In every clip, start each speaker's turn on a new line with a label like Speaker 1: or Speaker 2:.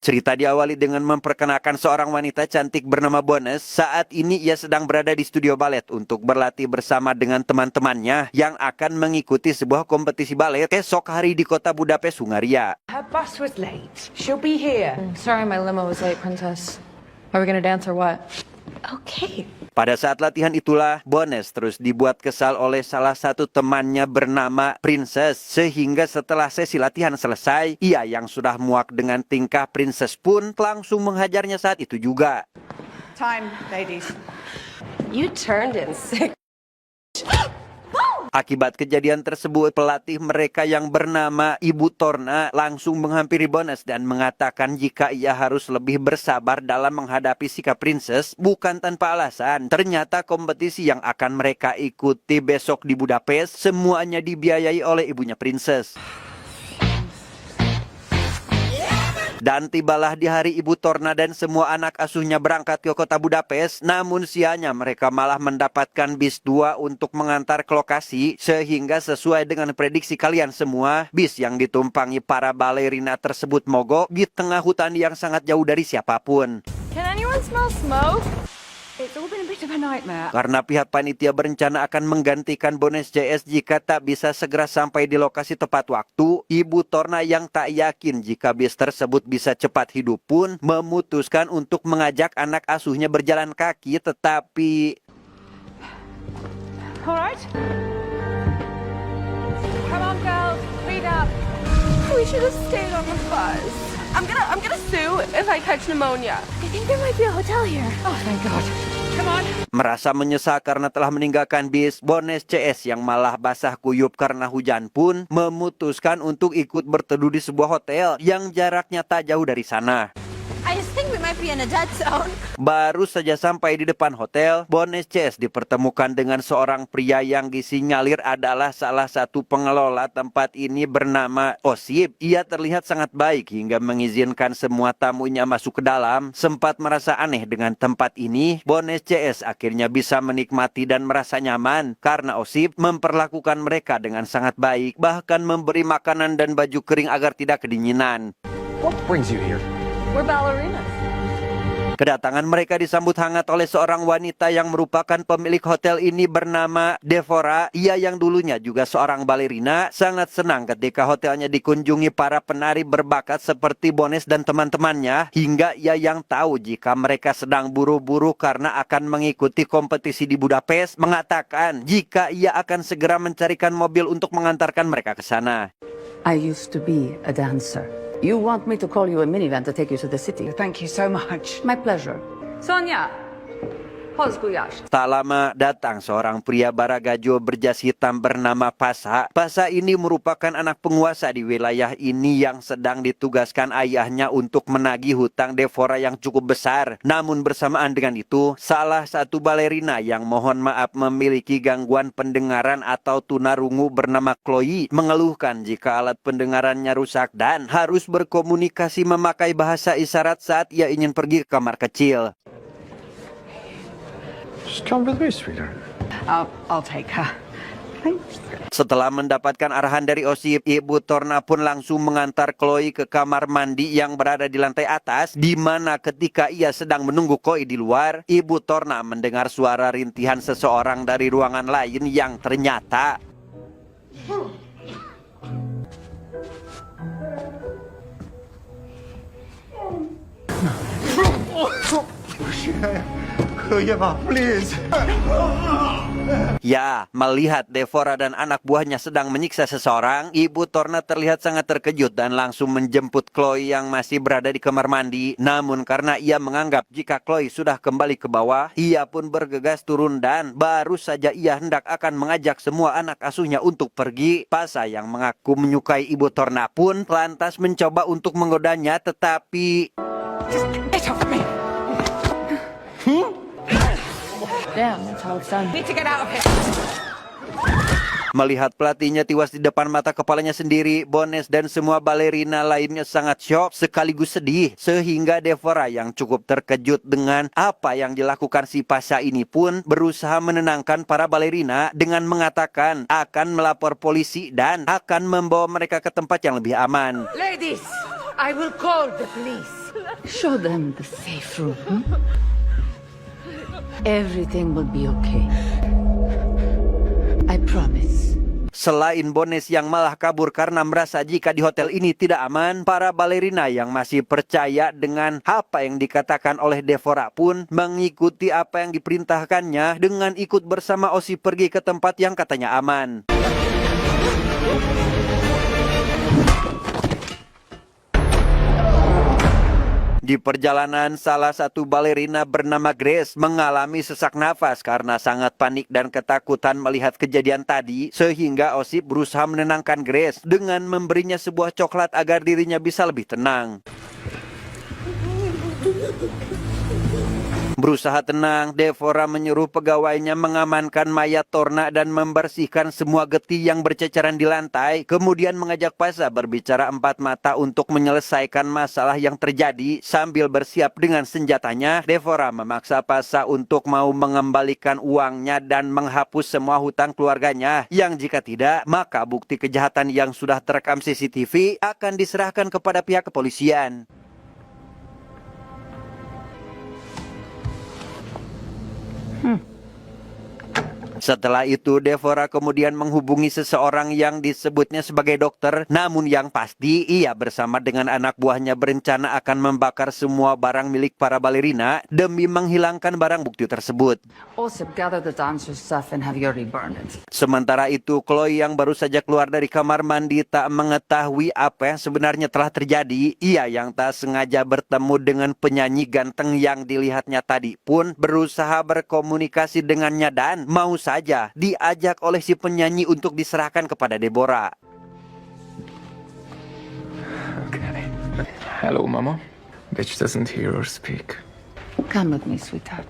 Speaker 1: Cerita diawali dengan memperkenalkan seorang wanita cantik bernama Bones. Saat ini ia sedang berada di studio balet untuk berlatih bersama dengan teman-temannya yang akan mengikuti sebuah kompetisi balet esok hari di kota Budapest, Hungaria.
Speaker 2: Her bus was late. She'll be here.
Speaker 3: Sorry, my limo was late, Princess. Are we gonna dance or what?
Speaker 2: Okay.
Speaker 1: Pada saat latihan itulah, Bones terus dibuat kesal oleh salah satu temannya bernama Princess. Sehingga setelah sesi latihan selesai, ia yang sudah muak dengan tingkah Princess pun langsung menghajarnya saat itu juga.
Speaker 2: Time, ladies.
Speaker 3: You turned in sick.
Speaker 1: Akibat kejadian tersebut, pelatih mereka yang bernama Ibu Torna langsung menghampiri Bones dan mengatakan jika ia harus lebih bersabar dalam menghadapi sikap Princess bukan tanpa alasan. Ternyata kompetisi yang akan mereka ikuti besok di Budapest semuanya dibiayai oleh ibunya Princess. Dan tibalah di hari Ibu Torna dan semua anak asuhnya berangkat ke kota Budapest. Namun sialnya mereka malah mendapatkan bis 2 untuk mengantar ke lokasi. Sehingga sesuai dengan prediksi kalian semua, bis yang ditumpangi para balerina tersebut mogok di tengah hutan yang sangat jauh dari siapapun.
Speaker 3: Can anyone smell smoke?
Speaker 2: It's all been a bit of a nightmare.
Speaker 1: Karena pihak panitia berencana akan menggantikan Bones JS jika tak bisa segera sampai di lokasi tepat waktu, Ibu Torna yang tak yakin jika bis tersebut bisa cepat hidup pun memutuskan untuk mengajak anak asuhnya berjalan kaki, tetapi...
Speaker 3: All right. Come on, girls, speed up. We should have stayed on the bus. I'm gonna sue if I catch pneumonia. I think there might be a hotel here. Oh, thank God. Come on.
Speaker 1: Merasa menyesal karena telah meninggalkan bis, Bones CS yang malah basah kuyup karena hujan pun memutuskan untuk ikut berteduh di sebuah hotel yang jaraknya tak jauh dari sana.
Speaker 3: I just think we might be in a dead zone.
Speaker 1: Baru saja sampai di depan hotel, Bones CS dipertemukan dengan seorang pria yang disinyalir adalah salah satu pengelola tempat ini bernama Osip. Ia terlihat sangat baik hingga mengizinkan semua tamunya masuk ke dalam. Sempat merasa aneh dengan tempat ini, Bones CS akhirnya bisa menikmati dan merasa nyaman karena Osip memperlakukan mereka dengan sangat baik, bahkan memberi makanan dan baju kering agar tidak kedinginan.
Speaker 4: What brings you here?
Speaker 3: We're ballerinas.
Speaker 1: Kedatangan mereka disambut hangat oleh seorang wanita yang merupakan pemilik hotel ini bernama Devora. Ia yang dulunya juga seorang balerina sangat senang ketika hotelnya dikunjungi para penari berbakat seperti Bones dan teman-temannya. Hingga ia yang tahu jika mereka sedang buru-buru karena akan mengikuti kompetisi di Budapest, mengatakan jika ia akan segera mencarikan mobil untuk mengantarkan mereka ke sana.
Speaker 5: I used to be a dancer. You want me to call you a minivan to take you to the city?
Speaker 2: Thank you so much.
Speaker 5: My pleasure. Sonia, pozguyash.
Speaker 1: Tak lama datang seorang pria baragajo berjas hitam bernama Pasa. Pasa ini merupakan anak penguasa di wilayah ini yang sedang ditugaskan ayahnya untuk menagih hutang Devora yang cukup besar. Namun bersamaan dengan itu, salah satu balerina yang mohon maaf memiliki gangguan pendengaran atau tunarungu bernama Chloe mengeluhkan jika alat pendengarannya rusak dan harus berkomunikasi memakai bahasa isyarat saat ia ingin pergi ke kamar kecil.
Speaker 4: Just come with me, sweetheart.
Speaker 2: I'll take her. Thanks.
Speaker 1: Setelah mendapatkan arahan dari Osip, Ibu Torna pun langsung mengantar Chloe ke kamar mandi yang berada di lantai atas, di mana ketika ia sedang menunggu Chloe di luar, Ibu Torna mendengar suara rintihan seseorang dari ruangan lain yang ternyata
Speaker 4: Please.
Speaker 1: ya, melihat Devora dan anak buahnya sedang menyiksa seseorang, Ibu Torna terlihat sangat terkejut dan langsung menjemput Chloe yang masih berada di kamar mandi. Namun karena ia menganggap jika Chloe sudah kembali ke bawah, ia pun bergegas turun dan baru saja ia hendak akan mengajak semua anak asuhnya untuk pergi, Pasa yang mengaku menyukai Ibu Torna pun lantas mencoba untuk menggodanya, tetapi
Speaker 2: Get off me.
Speaker 3: Damn, that's how it's done.
Speaker 2: Need to get out of here.
Speaker 1: melihat pelatihnya tewas di depan mata kepalanya sendiri, Bones dan semua balerina lainnya sangat syok sekaligus sedih. Sehingga Devora yang cukup terkejut dengan apa yang dilakukan si Pasa ini pun berusaha menenangkan para balerina dengan mengatakan akan melapor polisi dan akan membawa mereka ke tempat yang lebih aman.
Speaker 2: Ladies, I will call the police.
Speaker 5: Show them the safe room. Everything will be okay. I promise.
Speaker 1: Selain Bones yang malah kabur karena merasa jika di hotel ini tidak aman, para balerina yang masih percaya dengan apa yang dikatakan oleh Devora pun mengikuti apa yang diperintahkannya dengan ikut bersama Osip pergi ke tempat yang katanya aman. Di perjalanan, salah satu balerina bernama Grace mengalami sesak nafas karena sangat panik dan ketakutan melihat kejadian tadi, sehingga Osip berusaha menenangkan Grace dengan memberinya sebuah coklat agar dirinya bisa lebih tenang. Berusaha tenang, Devora menyuruh pegawainya mengamankan mayat Torna dan membersihkan semua getih yang berceceran di lantai, kemudian mengajak Pasha berbicara empat mata untuk menyelesaikan masalah yang terjadi. Sambil bersiap dengan senjatanya, Devora memaksa Pasha untuk mau mengembalikan uangnya dan menghapus semua hutang keluarganya, yang jika tidak, maka bukti kejahatan yang sudah terekam CCTV akan diserahkan kepada pihak kepolisian. Setelah itu, Devora kemudian menghubungi seseorang yang disebutnya sebagai dokter, namun yang pasti ia bersama dengan anak buahnya berencana akan membakar semua barang milik para balerina demi menghilangkan barang bukti tersebut.
Speaker 5: Osip, gather the dancer stuff and have Yuri burn it.
Speaker 1: Sementara itu, Chloe yang baru saja keluar dari kamar mandi tak mengetahui apa yang sebenarnya telah terjadi. Ia yang tak sengaja bertemu dengan penyanyi ganteng yang dilihatnya tadi pun berusaha berkomunikasi dengannya dan mau saja diajak oleh si penyanyi untuk diserahkan kepada Deborah.
Speaker 4: Okay. Hello, Mama. Bitch doesn't hear or speak.
Speaker 5: Come with me, sweetheart.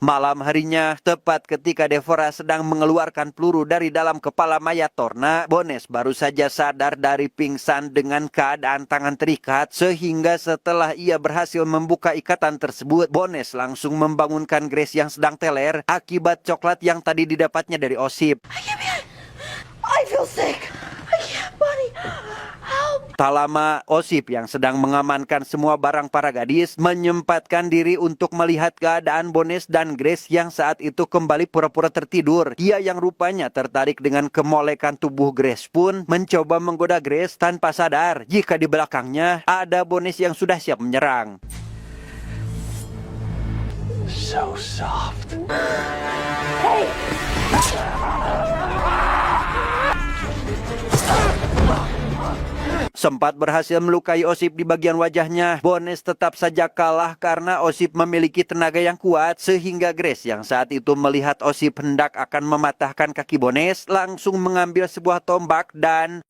Speaker 1: Malam harinya, tepat ketika Devora sedang mengeluarkan peluru dari dalam kepala mayat Torna, Bones baru saja sadar dari pingsan dengan keadaan tangan terikat, sehingga setelah ia berhasil membuka ikatan tersebut, Bones langsung membangunkan Grace yang sedang teler akibat coklat yang tadi didapatnya dari Osip.
Speaker 3: I feel sick. I can't, buddy. Help.
Speaker 1: Tak lama, Osip yang sedang mengamankan semua barang para gadis menyempatkan diri untuk melihat keadaan Bones dan Grace yang saat itu kembali pura-pura tertidur. Dia yang rupanya tertarik dengan kemolekan tubuh Grace pun mencoba menggoda Grace tanpa sadar jika di belakangnya ada Bones yang sudah siap menyerang.
Speaker 4: So soft.
Speaker 1: Sempat berhasil melukai Osip di bagian wajahnya, Bones tetap saja kalah karena Osip memiliki tenaga yang kuat, sehingga Grace yang saat itu melihat Osip hendak akan mematahkan kaki Bones langsung mengambil sebuah tombak dan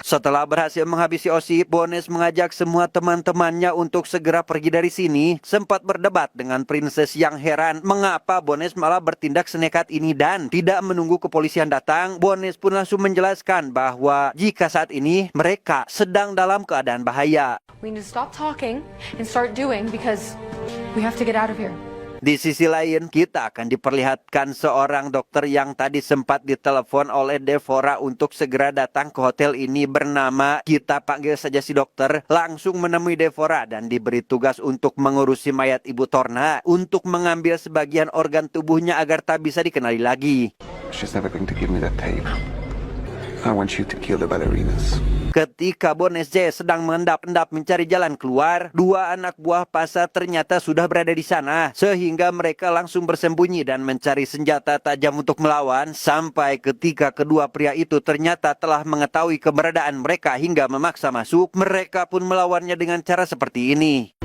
Speaker 1: setelah berhasil menghabisi Osip, Bones mengajak semua teman-temannya untuk segera pergi dari sini. Sempat berdebat dengan Princess yang heran mengapa Bones malah bertindak senekat ini dan tidak menunggu kepolisian datang. Bones pun langsung menjelaskan bahwa jika saat ini mereka sedang dalam keadaan bahaya.
Speaker 3: We need to stop talking and start doing because we have to get out of here.
Speaker 1: Di sisi lain, kita akan diperlihatkan seorang dokter yang tadi sempat ditelepon oleh Devora untuk segera datang ke hotel ini bernama, kita panggil saja si dokter, langsung menemui Devora dan diberi tugas untuk mengurusi mayat Ibu Torna untuk mengambil sebagian organ tubuhnya agar tak bisa dikenali lagi.
Speaker 4: She's never going to give me that tape. I want you to kill the ballerinas.
Speaker 1: Ketika Bones J sedang mengendap-endap mencari jalan keluar, dua anak buah Pasha ternyata sudah berada di sana, sehingga mereka langsung bersembunyi dan mencari senjata tajam untuk melawan, sampai ketika kedua pria itu ternyata telah mengetahui keberadaan mereka hingga memaksa masuk, mereka pun melawannya dengan cara seperti ini.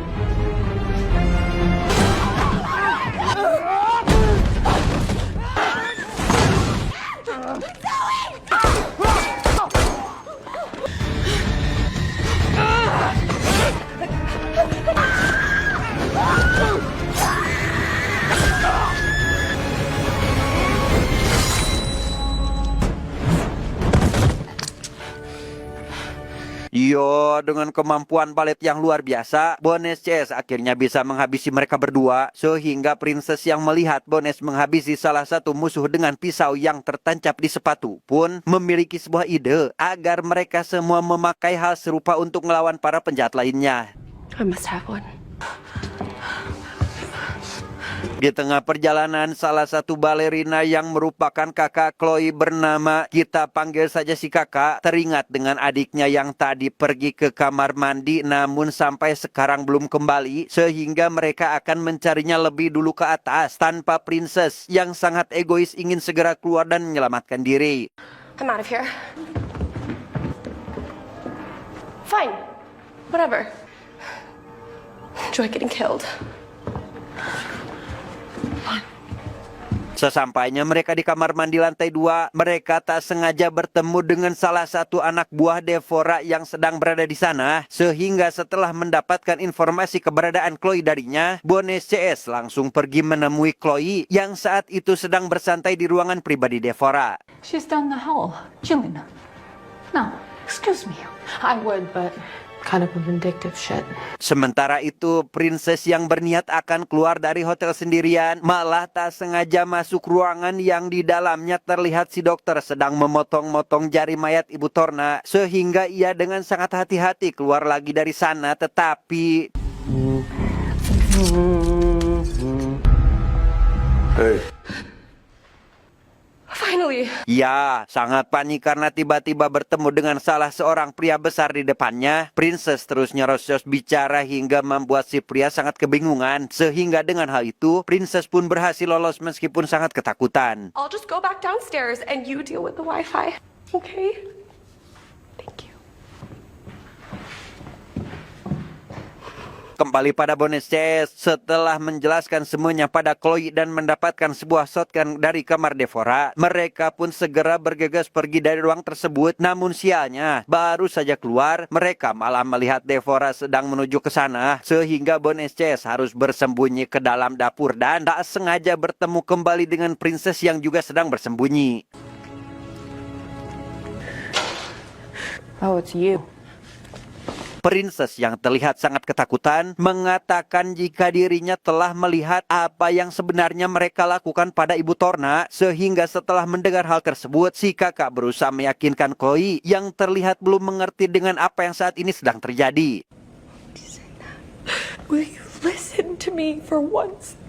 Speaker 1: Yo, dengan kemampuan balet yang luar biasa, Bones CS akhirnya bisa menghabisi mereka berdua, sehingga Princess yang melihat Bones menghabisi salah satu musuh dengan pisau yang tertancap di sepatu pun memiliki sebuah ide agar mereka semua memakai hal serupa untuk melawan para penjahat lainnya.
Speaker 3: I must have one.
Speaker 1: Di tengah perjalanan, salah satu balerina yang merupakan kakak Chloe bernama, kita panggil saja si kakak, teringat dengan adiknya yang tadi pergi ke kamar mandi namun sampai sekarang belum kembali, sehingga mereka akan mencarinya lebih dulu ke atas tanpa Princess yang sangat egois ingin segera keluar dan menyelamatkan diri.
Speaker 3: I'm out of here. Fine. Whatever. Enjoy getting killed.
Speaker 1: Sesampainya mereka di kamar mandi lantai 2, mereka tak sengaja bertemu dengan salah satu anak buah Devora yang sedang berada di sana. Sehingga setelah mendapatkan informasi keberadaan Chloe darinya, Bones CS langsung pergi menemui Chloe yang saat itu sedang bersantai di ruangan pribadi Devora.
Speaker 5: She's down the hall. June. Now, excuse me.
Speaker 3: I would, but kind of a vindictive shit.
Speaker 1: Sementara itu, Princess yang berniat akan keluar dari hotel sendirian malah tak sengaja masuk ruangan yang di dalamnya terlihat si dokter sedang memotong-motong jari mayat Ibu Torna, sehingga ia dengan sangat hati-hati keluar lagi dari sana. Tetapi
Speaker 3: Finally.
Speaker 1: ya, sangat panik karena tiba-tiba bertemu dengan salah seorang pria besar di depannya. Princess terus nyerocos bicara hingga membuat si pria sangat kebingungan. Sehingga dengan hal itu, Princess pun berhasil lolos meskipun sangat ketakutan.
Speaker 3: I'll just go back downstairs and you deal with the Wi-Fi. Okay? Thank you.
Speaker 1: Kembali pada Bones CS, setelah menjelaskan semuanya pada Chloe dan mendapatkan sebuah shotgun dari kamar Devora, mereka pun segera bergegas pergi dari ruang tersebut. Namun sialnya, baru saja keluar, mereka malah melihat Devora sedang menuju ke sana, sehingga Bones CS harus bersembunyi ke dalam dapur dan tak sengaja bertemu kembali dengan Princess yang juga sedang bersembunyi.
Speaker 5: Oh, it's you.
Speaker 1: Princess yang terlihat sangat ketakutan mengatakan jika dirinya telah melihat apa yang sebenarnya mereka lakukan pada Ibu Torna, sehingga setelah mendengar hal tersebut, si kakak berusaha meyakinkan Chloe yang terlihat belum mengerti dengan apa yang saat ini sedang terjadi.
Speaker 3: Will you listen to me for once?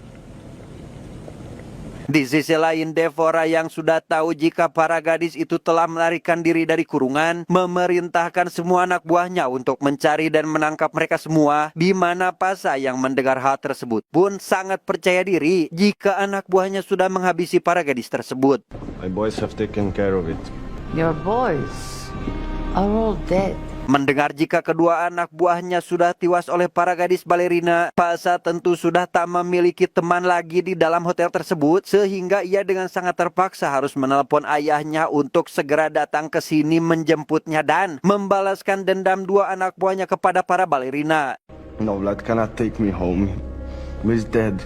Speaker 1: Di sisi lain, Devora yang sudah tahu jika para gadis itu telah melarikan diri dari kurungan, memerintahkan semua anak buahnya untuk mencari dan menangkap mereka semua, di mana Pasha yang mendengar hal tersebut pun sangat percaya diri jika anak buahnya sudah menghabisi para gadis tersebut.
Speaker 6: My boys have taken care of it.
Speaker 5: Your boys are all dead.
Speaker 1: Mendengar jika kedua anak buahnya sudah tewas oleh para gadis balerina, Pasha tentu sudah tak memiliki teman lagi di dalam hotel tersebut, sehingga ia dengan sangat terpaksa harus menelpon ayahnya untuk segera datang ke sini menjemputnya dan membalaskan dendam dua anak buahnya kepada para balerina.
Speaker 6: No, Vlad cannot take me home. He's dead.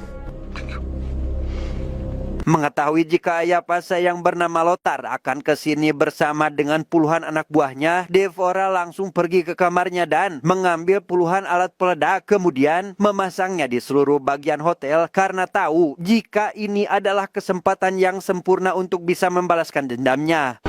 Speaker 1: Mengetahui jika ayah Pasha yang bernama Lothar akan ke sini bersama dengan puluhan anak buahnya, Devora langsung pergi ke kamarnya dan mengambil puluhan alat peledak, kemudian memasangnya di seluruh bagian hotel karena tahu jika ini adalah kesempatan yang sempurna untuk bisa membalaskan dendamnya.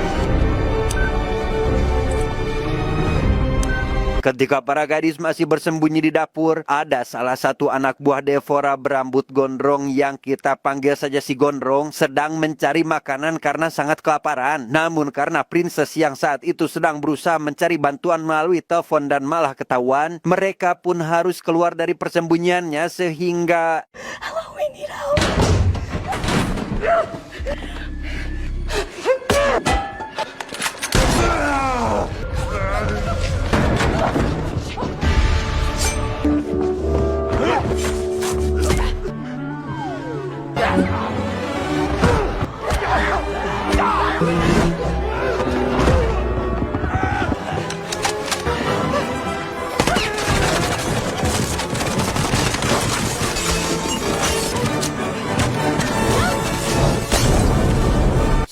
Speaker 1: Ketika para gadis masih bersembunyi di dapur, ada salah satu anak buah Devora berambut gondrong yang kita panggil saja si Gondrong sedang mencari makanan karena sangat kelaparan. Namun karena Princess yang saat itu sedang berusaha mencari bantuan melalui telepon dan malah ketahuan, mereka pun harus keluar dari persembunyiannya sehingga...
Speaker 3: Hello, we need help.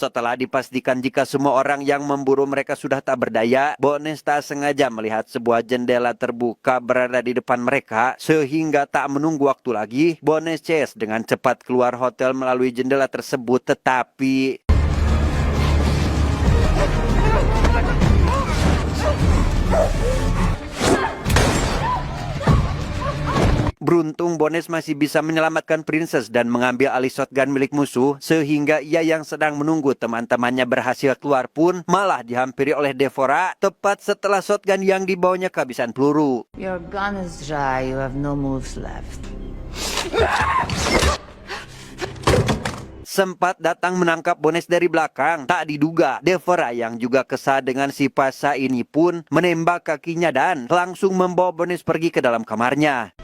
Speaker 1: Setelah dipastikan jika semua orang yang memburu mereka sudah tak berdaya, Bones tak sengaja melihat sebuah jendela terbuka berada di depan mereka, sehingga tak menunggu waktu lagi, Bones Chase dengan cepat keluar hotel melalui jendela tersebut. Tetapi beruntung Bones masih bisa menyelamatkan Princess dan mengambil alih shotgun milik musuh, sehingga ia yang sedang menunggu teman-temannya berhasil keluar pun malah dihampiri oleh Devora tepat setelah shotgun yang dibawanya kehabisan peluru.
Speaker 5: Your gun is dry. You have no moves left.
Speaker 1: Sempat datang menangkap Bones dari belakang, tak diduga Devora yang juga kesal dengan si Pasha ini pun menembak kakinya dan langsung membawa Bones pergi ke dalam kamarnya.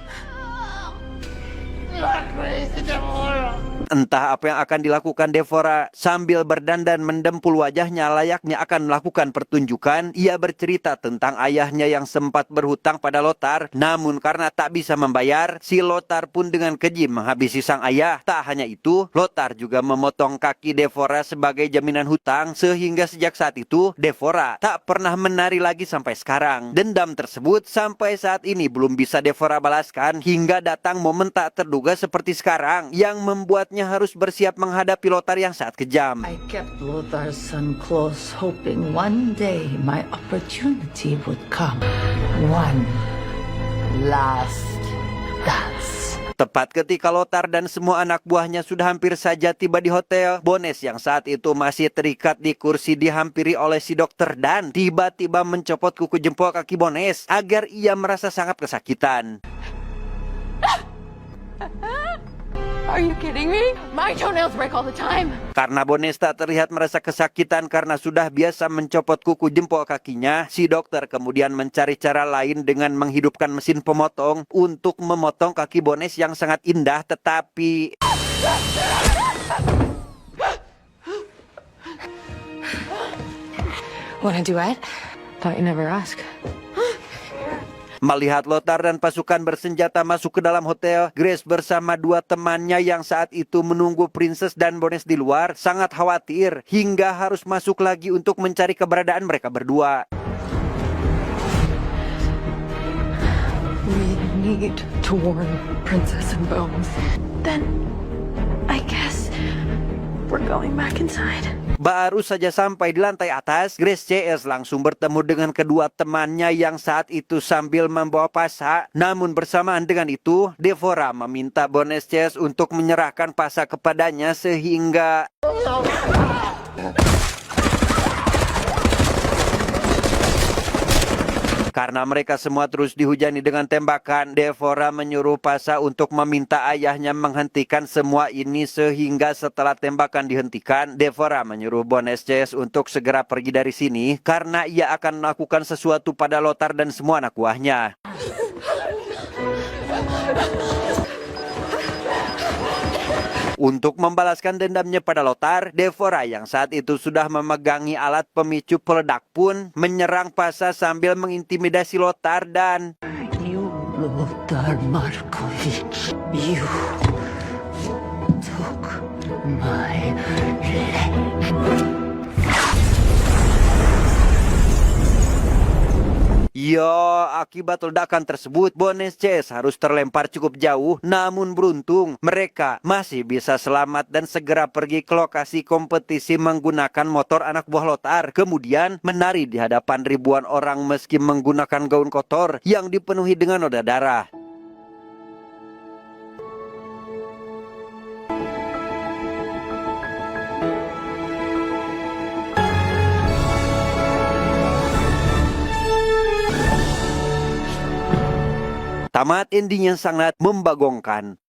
Speaker 1: Entah apa yang akan dilakukan Devora. Sambil berdandan mendempul wajahnya layaknya akan melakukan pertunjukan, ia bercerita tentang ayahnya yang sempat berhutang pada Lothar. Namun karena tak bisa membayar, si Lothar pun dengan keji menghabisi sang ayah. Tak hanya itu, Lothar juga memotong kaki Devora sebagai jaminan hutang, sehingga sejak saat itu Devora tak pernah menari lagi sampai sekarang. Dendam tersebut sampai saat ini belum bisa Devora balaskan, hingga datang momen tak terduga seperti sekarang yang membuatnya harus bersiap menghadapi Lothar yang sangat kejam.
Speaker 5: I kept Lothar's son close, hoping one day my opportunity would come. One last dance.
Speaker 1: Tepat ketika Lothar dan semua anak buahnya sudah hampir saja tiba di hotel, Bones yang saat itu masih terikat di kursi dihampiri oleh si dokter dan tiba-tiba mencopot kuku jempol kaki Bones agar ia merasa sangat kesakitan.
Speaker 3: Are you kidding me? My toenails break all the time.
Speaker 1: Karena Bones tak terlihat merasa kesakitan karena sudah biasa mencopot kuku jempol kakinya, si dokter kemudian mencari cara lain dengan menghidupkan mesin pemotong untuk memotong kaki Bones yang sangat indah, tetapi
Speaker 3: Wanna duet? Thought you never ask.
Speaker 1: melihat Lothar dan pasukan bersenjata masuk ke dalam hotel, Grace bersama dua temannya yang saat itu menunggu Princess dan Bones di luar sangat khawatir hingga harus masuk lagi untuk mencari keberadaan mereka berdua.
Speaker 3: We need to warn Princess and Bones. Then, I guess we're going back inside.
Speaker 1: Baru saja sampai di lantai atas, Grace CS langsung bertemu dengan kedua temannya yang saat itu sambil membawa Pasha. Namun bersamaan dengan itu, Devora meminta Bones CS untuk menyerahkan Pasha kepadanya sehingga karena mereka semua terus dihujani dengan tembakan, Devora menyuruh Pasha untuk meminta ayahnya menghentikan semua ini sehingga setelah tembakan dihentikan, Devora menyuruh Bones CS untuk segera pergi dari sini karena ia akan melakukan sesuatu pada Lothar dan semua anak buahnya. Untuk membalaskan dendamnya pada Lothar, Devora yang saat itu sudah memegangi alat pemicu peledak pun menyerang Pasha sambil mengintimidasi Lothar dan
Speaker 5: You, Lothar Markovich, you took my leg.
Speaker 1: Akibat ledakan tersebut, Bones CS harus terlempar cukup jauh, namun beruntung mereka masih bisa selamat dan segera pergi ke lokasi kompetisi menggunakan motor anak buah Lothar, kemudian menari di hadapan ribuan orang meski menggunakan gaun kotor yang dipenuhi dengan noda darah. Tamat ending yang sangat membagongkan.